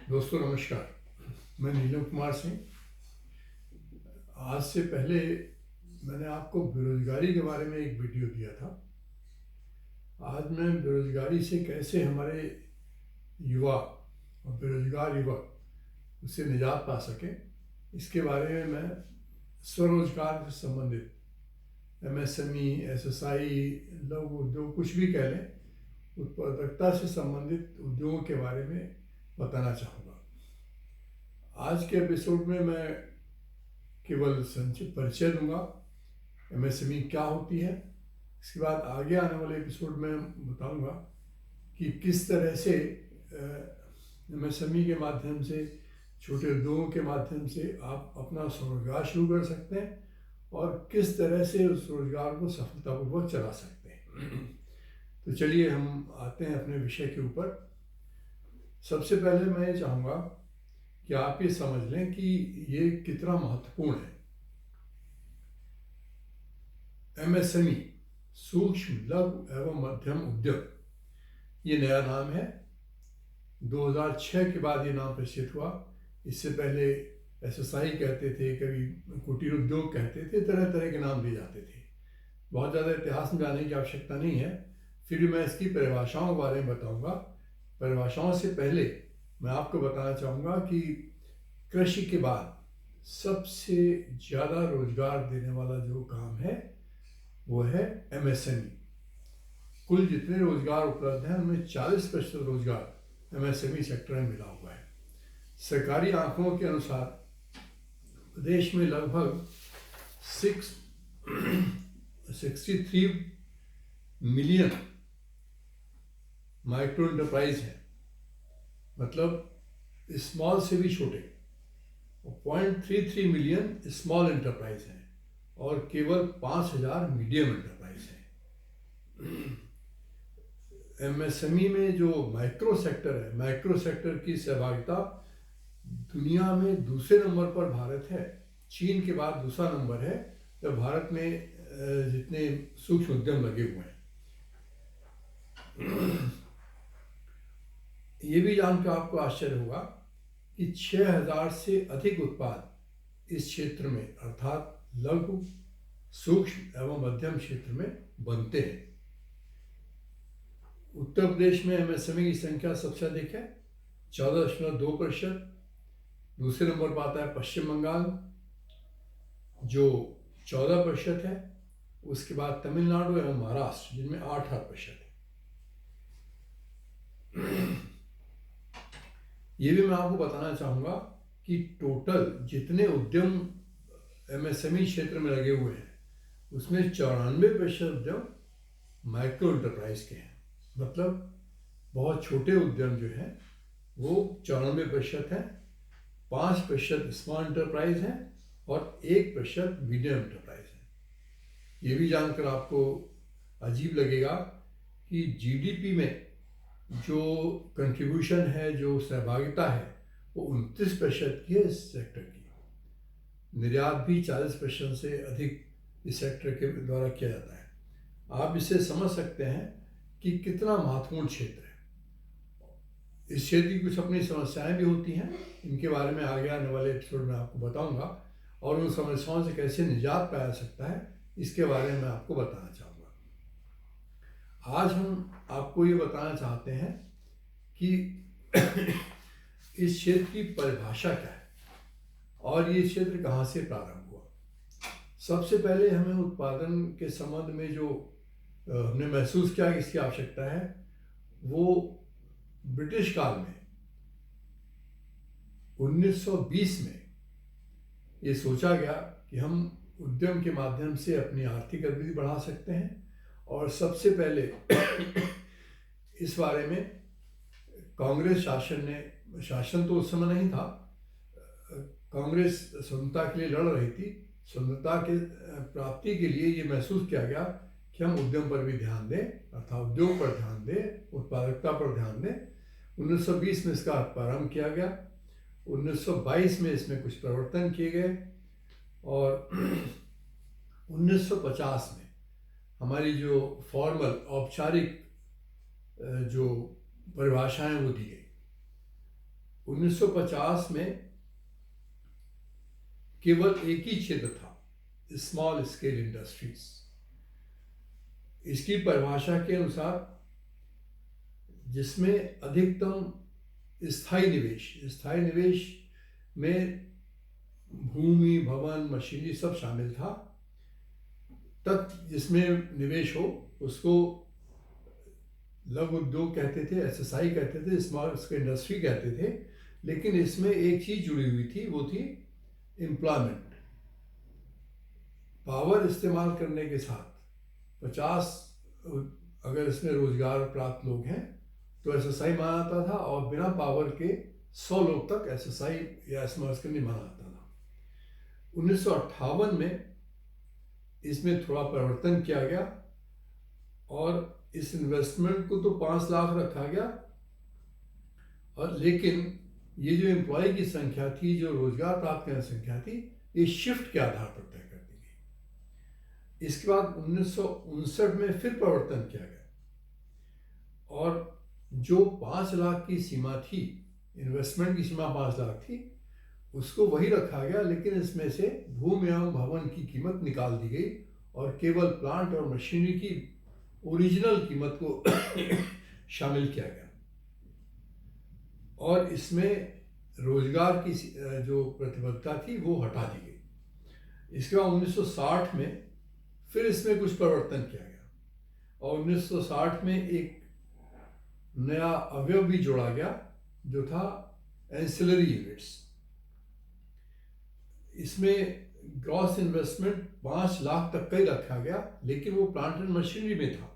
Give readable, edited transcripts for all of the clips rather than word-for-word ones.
दोस्तों नमस्कार। मैं नीलम कुमार सिंह। आज से पहले मैंने आपको बेरोजगारी के बारे में एक वीडियो दिया था। आज मैं बेरोजगारी से कैसे हमारे युवा और बेरोजगार युवक उससे निजात पा सकें, इसके बारे में मैं स्वरोजगार से संबंधित एमएसएमई, एसएसआई, लघु उद्योग, कुछ भी कह लें, उत्पादकता से संबंधित उद्योगों के बारे में बताना चाहूँगा। आज के एपिसोड में मैं केवल संक्षिप्त परिचय दूंगा, एमएसएमई क्या होती है। इसके बाद आगे आने वाले एपिसोड में बताऊंगा कि किस तरह से एमएसएमई के माध्यम से, छोटे उद्योगों के माध्यम से आप अपना स्वरोजगार शुरू कर सकते हैं और किस तरह से उस रोजगार को सफलतापूर्वक चला सकते हैं। तो चलिए हम आते हैं अपने विषय के ऊपर। सबसे पहले मैं ये चाहूँगा कि आप ये समझ लें कि ये कितना महत्वपूर्ण है। एमएसएमई, सूक्ष्म लघु एवं मध्यम उद्यम, ये नया नाम है। 2006 के बाद ये नाम प्रचलित हुआ। इससे पहले एसएसआई कहते थे, कभी कुटीर उद्योग कहते थे, तरह तरह के नाम दिए जाते थे। बहुत ज़्यादा इतिहास में जाने की आवश्यकता नहीं है, फिर भी मैं इसकी परिभाषाओं के बारे में बताऊंगा। परिभाषाओं से पहले मैं आपको बताना चाहूँगा कि कृषि के बाद सबसे ज़्यादा रोजगार देने वाला जो काम है वो है एमएसएमई। कुल जितने रोजगार उपलब्ध हैं उनमें 40% रोजगार एमएसएमई सेक्टर में मिला हुआ है। सरकारी आंकड़ों के अनुसार प्रदेश में लगभग 63 मिलियन माइक्रो एंटरप्राइज है, मतलब स्मॉल से भी छोटे, 0.33 मिलियन स्मॉल एंटरप्राइज हैं और केवल 5,000 मीडियम एंटरप्राइज हैं। एमएसएमई में जो माइक्रो सेक्टर है, माइक्रो सेक्टर की सहभागिता दुनिया में दूसरे नंबर पर भारत है। चीन के बाद दूसरा नंबर है जब भारत में जितने सूक्ष्म उद्यम लगे हुए हैं। ये भी जानकर आपको आश्चर्य होगा कि 6,000 से अधिक उत्पाद इस क्षेत्र में, अर्थात लघु, सूक्ष्म एवं मध्यम क्षेत्र में बनते हैं। उत्तर प्रदेश में एमएसएमई की संख्या सबसे अधिक है, 14.2%। दूसरे नंबर पर आता है पश्चिम बंगाल जो 14% है। उसके बाद तमिलनाडु एवं महाराष्ट्र जिनमें 8% है। ये भी मैं आपको बताना चाहूँगा कि टोटल जितने उद्यम एमएसएमई क्षेत्र में लगे हुए हैं उसमें 94% उद्यम माइक्रो एंटरप्राइज के हैं, मतलब बहुत छोटे उद्यम जो हैं वो 94% हैं, 5% स्मॉल एंटरप्राइज हैं और 1% मीडियम एंटरप्राइज है। ये भी जानकर आपको अजीब लगेगा कि जीडीपी में जो कंट्रीब्यूशन है, जो सहभागिता है, वो 29% की है इस सेक्टर की। निर्यात भी 40% से अधिक इस सेक्टर के द्वारा किया जाता है। आप इसे समझ सकते हैं कि कितना महत्वपूर्ण क्षेत्र है। इस क्षेत्र की कुछ अपनी समस्याएं भी होती हैं, इनके बारे में आगे आने वाले एपिसोड में आपको बताऊंगा और उन समस्याओं से कैसे निजात पाया सकता है इसके बारे में मैं आपको बताना चाहूँगा। आज हम आपको ये बताना चाहते हैं कि इस क्षेत्र की परिभाषा क्या है और ये क्षेत्र कहाँ से प्रारंभ हुआ। सबसे पहले हमें उत्पादन के संबंध में जो हमने महसूस किया कि इसकी आवश्यकता है, वो ब्रिटिश काल में 1920 में ये सोचा गया कि हम उद्यम के माध्यम से अपनी आर्थिक गतिविधि बढ़ा सकते हैं। और सबसे पहले इस बारे में कांग्रेस शासन तो उस समय नहीं था, कांग्रेस स्वतंत्रता के लिए लड़ रही थी। स्वतंत्रता के प्राप्ति के लिए ये महसूस किया गया कि हम उद्यम पर भी ध्यान दें, अर्थात उद्योग पर ध्यान दें, उत्पादकता पर ध्यान दें। 1920 में इसका प्रारंभ किया गया। 1922 में इसमें कुछ परिवर्तन किए गए और 1950 में हमारी जो फॉर्मल, औपचारिक जो परिभाषाएं वो दी गई। 1950 में केवल एक ही क्षेत्र था, स्मॉल स्केल इंडस्ट्रीज। इसकी परिभाषा के अनुसार जिसमें अधिकतम स्थायी निवेश में भूमि, भवन, मशीनरी सब शामिल था, तक जिसमें निवेश हो उसको लघु उद्योग कहते थे, एसएसआई कहते थे, स्मॉल स्केल इंडस्ट्री कहते थे। लेकिन इसमें एक चीज जुड़ी हुई थी, वो थी एम्प्लॉयमेंट। पावर इस्तेमाल करने के साथ 50 अगर इसमें रोजगार प्राप्त लोग हैं तो एसएसआई माना जाता था, और बिना पावर के 100 लोग तक एसएसआई या स्मॉल स्केल नहीं माना जाता था। 1958 में इसमें थोड़ा परिवर्तन किया गया और इस इन्वेस्टमेंट को तो 5 लाख रखा गया, और लेकिन ये जो एम्प्लॉय की संख्या थी, जो रोजगार प्राप्त करने की संख्या थी, ये शिफ्ट के आधार पर तय कर दी गई। इसके बाद 1959 में फिर परिवर्तन किया गया, और जो 5 लाख की सीमा थी, इन्वेस्टमेंट की सीमा 5 लाख थी, उसको वही रखा गया, लेकिन इसमें से भूमि एवं भवन की कीमत निकाल दी गई और केवल प्लांट और मशीनरी की ओरिजिनल कीमत को शामिल किया गया। और इसमें रोजगार की जो प्रतिबद्धता थी वो हटा दी गई। इसके बाद 1960 में फिर इसमें कुछ परिवर्तन किया गया, और 1960 में एक नया अवयव भी जोड़ा गया जो था एंसिलरी यूनिट्स। इसमें ग्रॉस इन्वेस्टमेंट 5 लाख तक का ही रखा गया, लेकिन वो प्लांट एंड मशीनरी में था,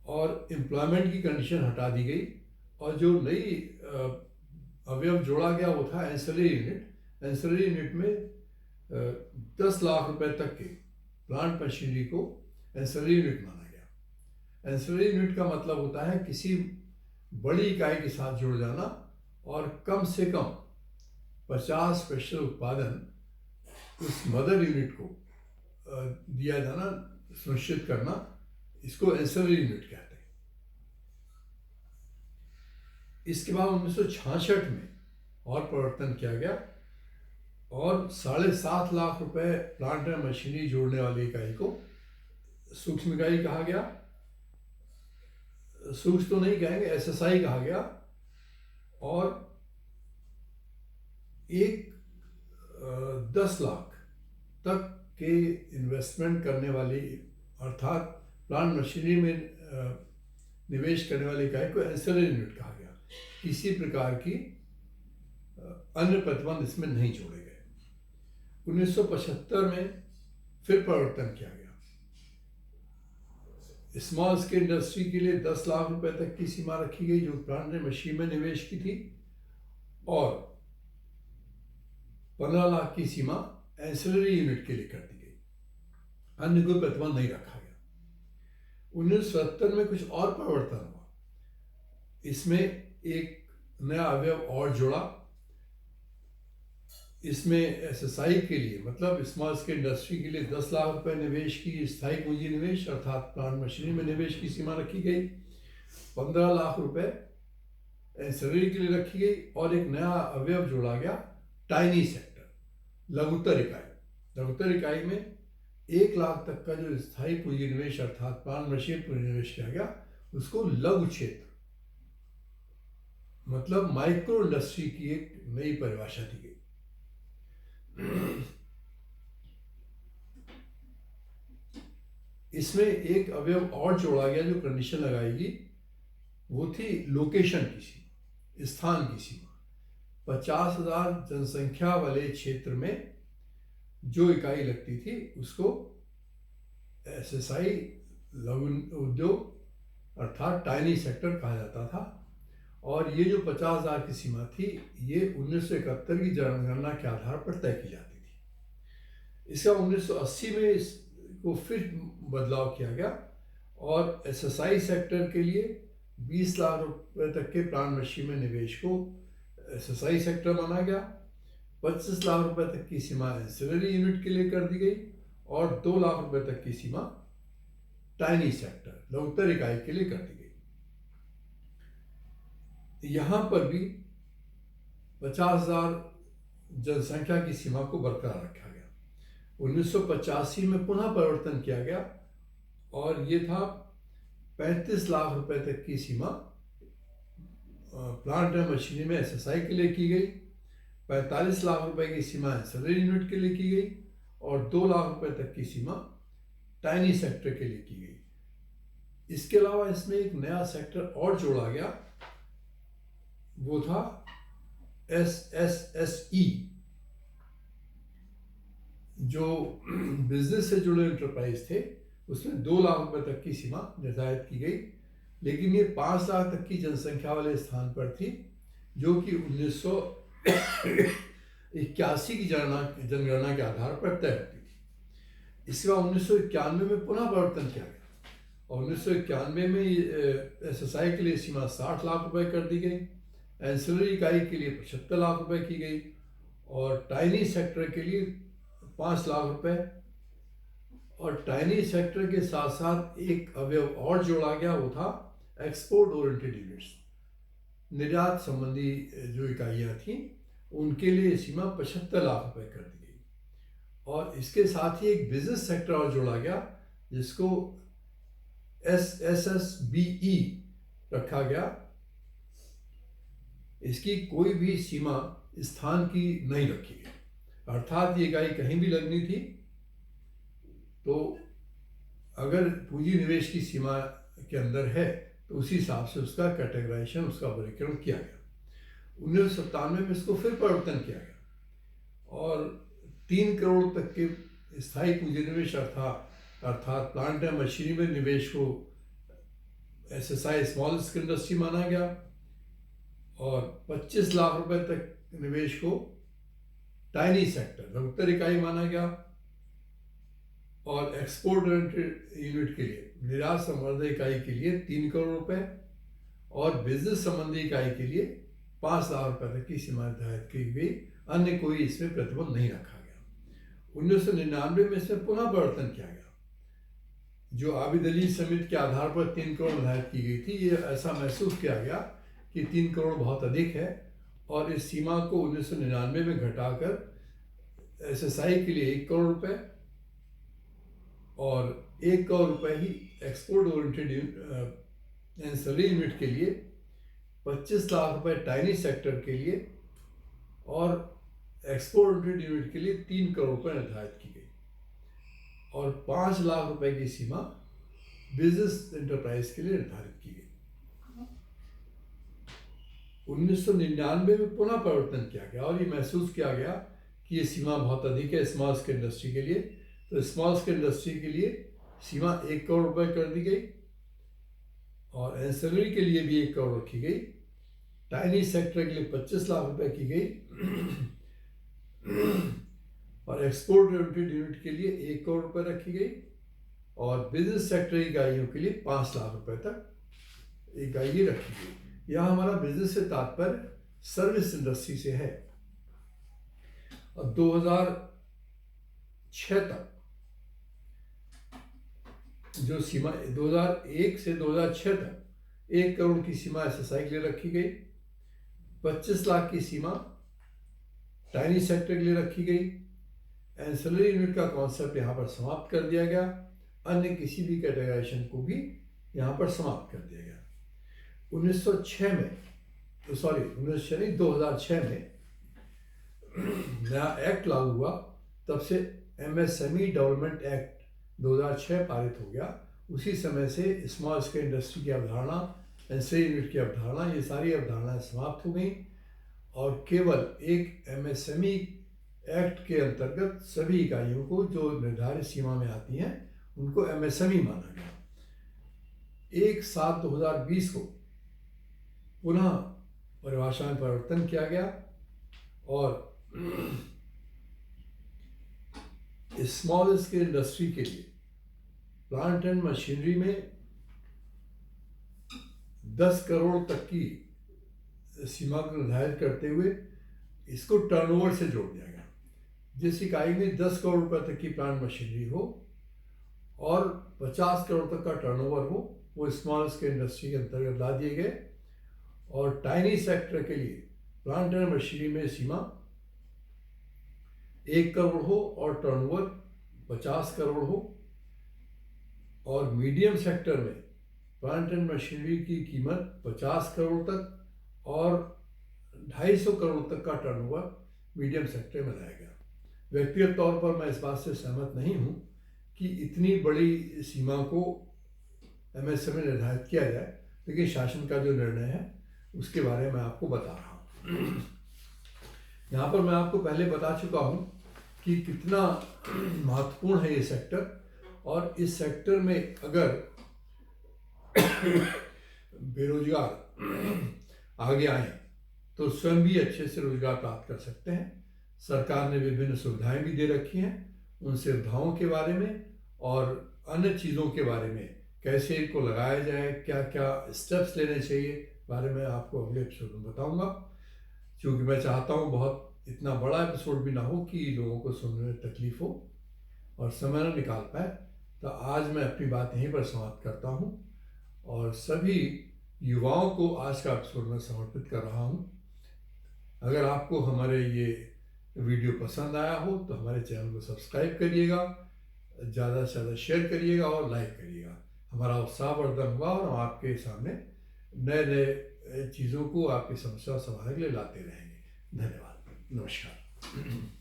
और एम्प्लॉयमेंट की कंडीशन हटा दी गई, और जो नई अवयव जोड़ा गया वो था एंसिलरी यूनिट। एंसिलरी यूनिट में 10 लाख रुपए तक के प्लांट मशीनरी को एंसिलरी यूनिट माना गया। एंसिलरी यूनिट का मतलब होता है किसी बड़ी इकाई के साथ जुड़ जाना और कम से कम 50% उत्पादन उस मदर यूनिट को दिया जाना, सुनिश्चित करना, इसको एंसिलरी यूनिट कहते हैं। इसके बाद 1966 में और परिवर्तन किया गया, और 7.5 लाख रुपए प्लांट एंड मशीनरी जोड़ने वाली इकाई को सूक्ष्म इकाई कहा गया। सूक्ष्म तो नहीं कहेंगे, एसएसआई कहा गया। और 10 लाख तक के इन्वेस्टमेंट करने वाली, अर्थात प्लांट मशीनरी में निवेश करने वाली इकाई को एंसिलरी यूनिट कहा गया। किसी प्रकार की अन्य प्रतिबंध इसमें नहीं जोड़े गए। 1975 में फिर परिवर्तन किया गया। स्मॉल स्केल इंडस्ट्री के लिए 10 लाख रुपए तक की सीमा रखी गई जो प्लांट एंड मशीन में निवेश की थी, और 15 लाख की सीमा एंसिलरी यूनिट के लिए कर दी गई। अन्य कोई प्रतिबंध नहीं रखा गया। 1970 में कुछ और परिवर्तन हुआ। इसमें एक नया अवयव और जोड़ा। इसमें एसएसआई के लिए, मतलब स्मॉल स्केल इंडस्ट्री के लिए 10 लाख रुपए निवेश की स्थायी पूंजी निवेश अर्थात प्लांट मशीनरी में निवेश की सीमा रखी गई। 15 लाख रुपए एंसिलरी के लिए रखी गई, और एक नया अवयव जोड़ा गया, टाइनी सेक्टर, लघुत्तर इकाई। लघुत्तर इकाई में 1 लाख तक का जो स्थायी पूंजी निवेश अर्थात प्लांट मशीन पूंजी निवेश किया गया, उसको लघु क्षेत्र, मतलब माइक्रो इंडस्ट्री की एक नई परिभाषा दी गई। इसमें एक अवयव और जोड़ा गया जो कंडीशन लगाएगी, वो थी लोकेशन की सीमा, स्थान की सीमा। 50,000 जनसंख्या वाले क्षेत्र में जो इकाई लगती थी उसको एसएसआई, लघु उद्योग अर्थात टाइनी सेक्टर कहा जाता था। और ये जो 50,000 की सीमा थी, ये 1971 की जनगणना के आधार पर तय की जाती थी। इसका 1980 में इसको फिर बदलाव किया गया, और एसएसआई सेक्टर के लिए 20 लाख रुपए तक के प्लांट मशीन में निवेश को एसएसआई सेक्टर माना गया। 25 लाख रुपए तक की सीमा एंसिलरी यूनिट के लिए कर दी गई, और 2 लाख रुपए तक की सीमा टाइनी सेक्टर, लघुत्तर इकाई के लिए कर दी गई। यहाँ पर भी 50,000 जनसंख्या की सीमा को बरकरार रखा गया। 1985 में पुनः परिवर्तन किया गया और ये था 35 लाख रुपए तक की सीमा प्लांट एंड मशीनरी में एसएसआई के लिए की गई, 45 लाख रुपए की सीमा एंसिलरी यूनिट के लिए की गई और 2 लाख रुपए तक की सीमा टाइनी सेक्टर के लिए की गई। इसके अलावा इसमें एक नया सेक्टर और जोड़ा गया, वो था SSSE, जो बिजनेस से जुड़े एंटरप्राइज थे, उसमें 2 लाख रुपए तक की सीमा निर्धारित की गई, लेकिन ये 5 लाख तक की जनसंख्या वाले स्थान पर थी, जो कि 1981 की जनगणना के आधार पर तय होती थी। इसके बाद 1991 में पुनः परिवर्तन किया गया और 1991 में एसएसआई के लिए सीमा 60 लाख रुपए कर दी गई, एंसिलरी इकाई के लिए 75 लाख रुपए की गई और टाइनी सेक्टर के लिए 5 लाख रुपए। और टाइनी सेक्टर के साथ साथ एक अवयव और जोड़ा गया, वो था एक्सपोर्ट ओरिएंटेड यूनिट्स। निर्यात संबंधी जो इकाइयाँ थीं उनके लिए सीमा 75 लाख रुपए कर दी गई और इसके साथ ही एक बिजनेस सेक्टर और जोड़ा गया जिसको SSBE रखा गया। इसकी कोई भी सीमा स्थान की नहीं रखी गई, अर्थात ये इकाई कहीं भी लगनी थी तो अगर पूंजी निवेश की सीमा के अंदर है तो उसी हिसाब से उसका कैटेगराइजेशन, उसका वर्गीकरण किया गया। 1997 में इसको फिर परिवर्तन किया गया और 3 करोड़ तक के स्थायी पूंजी निवेश अर्थात प्लांट एंड मशीनरी में निवेश को एसएसआई स्मॉल स्केल इंडस्ट्री माना गया और 25 लाख रुपए तक निवेश को टाइनी सेक्टर लघुतर इकाई माना गया और एक्सपोर्ट ओरिएंटेड यूनिट के लिए, निर्यात संवर्धक इकाई के लिए 3 करोड़ रुपए और बिजनेस संबंधी इकाई के लिए 5 लाख रुपए तक की सीमा निर्धारित की गई। अन्य कोई इसमें प्रतिबंध नहीं रखा गया। 1999 में इसमें पुनः परिवर्तन किया गया। जो आबिद अली समिति के आधार पर 3 करोड़ निर्धारित की गई थी, ये ऐसा महसूस किया गया कि 3 करोड़ बहुत अधिक है और इस सीमा को 1999 में घटाकर एसएसआई के लिए 1 करोड़ रुपए और 1 करोड़ रुपए ही एक्सपोर्ट ओरिएंटेड एंसिलरी यूनिट के लिए, 25 लाख रुपए टाइनी सेक्टर के लिए और एक्सपोर्ट ओरिएंटेड यूनिट के लिए 3 करोड़ रुपए निर्धारित की गई और 5 लाख रुपए की सीमा बिजनेस एंटरप्राइज के लिए निर्धारित की गई। 1999 में पुनः परिवर्तन किया गया और ये महसूस किया गया कि ये सीमा बहुत अधिक है स्मॉल स्केल इंडस्ट्री के लिए, तो स्मॉल स्केल इंडस्ट्री के लिए सीमा 1 करोड़ रुपए कर दी गई और एंसिलरी के लिए भी 1 करोड़ रखी गई, टाइनी सेक्टर के लिए 25 लाख रुपए की गई और एक्सपोर्ट ओरिएंटेड यूनिट के लिए 1 करोड़ रुपए रखी गई और बिजनेस सेक्टर इकाइयों के लिए 5 लाख रुपए तक इकाई रखी गई। यह हमारा बिजनेस से तात्पर्य सर्विस इंडस्ट्री से है। और 2006 तक जो सीमा 2001 से 2006 तक 1 करोड़ की सीमा एसएसआई के लिए रखी गई, 25 लाख की सीमा टाइनी सेक्टर के लिए रखी गई, एंसिलरी यूनिट का कॉन्सेप्ट यहाँ पर समाप्त कर दिया गया, अन्य किसी भी कैटेगराइजेशन को भी यहाँ पर समाप्त कर दिया गया। 2006 में नया एक्ट लागू हुआ, तब से एमएसएमई डेवलपमेंट एक्ट 2006 पारित हो गया। उसी समय से स्मॉल स्केल इंडस्ट्री की अवधारणा, एंसिलरी यूनिट की अवधारणा, ये सारी अवधारणाएं समाप्त हो गई और केवल एक एमएसएमई एक्ट के अंतर्गत सभी इकाइयों को जो निर्धारित सीमा में आती हैं उनको एमएसएमई माना गया। 1/7/2020 को पुनः परिभाषा में परिवर्तन किया गया और स्मॉल स्केल इंडस्ट्री के लिए प्लांट एंड मशीनरी में 10 करोड़ तक की सीमा को निर्धारित करते हुए इसको टर्नओवर से जोड़ दिया गया। जिस इकाई में 10 करोड़ रुपए तक की प्लांट मशीनरी हो और 50 करोड़ तक का टर्नओवर हो, वो स्मॉल स्केल इंडस्ट्री के अंतर्गत ला दिए गए और टाइनी सेक्टर के लिए प्लांट एंड मशीनरी में सीमा 1 करोड़ हो और टर्नओवर 50 करोड़ हो, और मीडियम सेक्टर में प्लांट एंड मशीनरी की कीमत 50 करोड़ तक और 250 करोड़ तक का टर्नओवर मीडियम सेक्टर में रहेगा। व्यक्तिगत तौर पर मैं इस बात से सहमत नहीं हूँ कि इतनी बड़ी सीमा को एमएसएमई निर्धारित किया जाए, लेकिन शासन का जो निर्णय है उसके बारे में मैं आपको बता रहा हूँ। यहाँ पर मैं आपको पहले बता चुका हूँ कि कितना महत्वपूर्ण है ये सेक्टर, और इस सेक्टर में अगर बेरोजगार आगे आए तो स्वयं भी अच्छे से रोजगार प्राप्त कर सकते हैं। सरकार ने विभिन्न सुविधाएं भी दे रखी हैं, उन सुविधाओं के बारे में और अन्य चीज़ों के बारे में, कैसे इनको लगाया जाए, क्या क्या स्टेप्स लेने चाहिए, बारे में आपको अगले एपिसोड में बताऊंगा। क्योंकि मैं चाहता हूं बहुत इतना बड़ा एपिसोड भी ना हो कि लोगों को सुनने में तकलीफ हो और समय न निकाल पाए, तो आज मैं अपनी बात यहीं पर समाप्त करता हूं और सभी युवाओं को आज का एपिसोड में समर्पित कर रहा हूं। अगर आपको हमारे ये वीडियो पसंद आया हो तो हमारे चैनल को सब्सक्राइब करिएगा, ज़्यादा से ज़्यादा शेयर करिएगा और लाइक करिएगा। हमारा उत्साहवर्धन होगा और हम आपके सामने नए नए चीज़ों को, आपकी समस्या समाधान के लिए लाते रहेंगे। धन्यवाद, नमस्कार।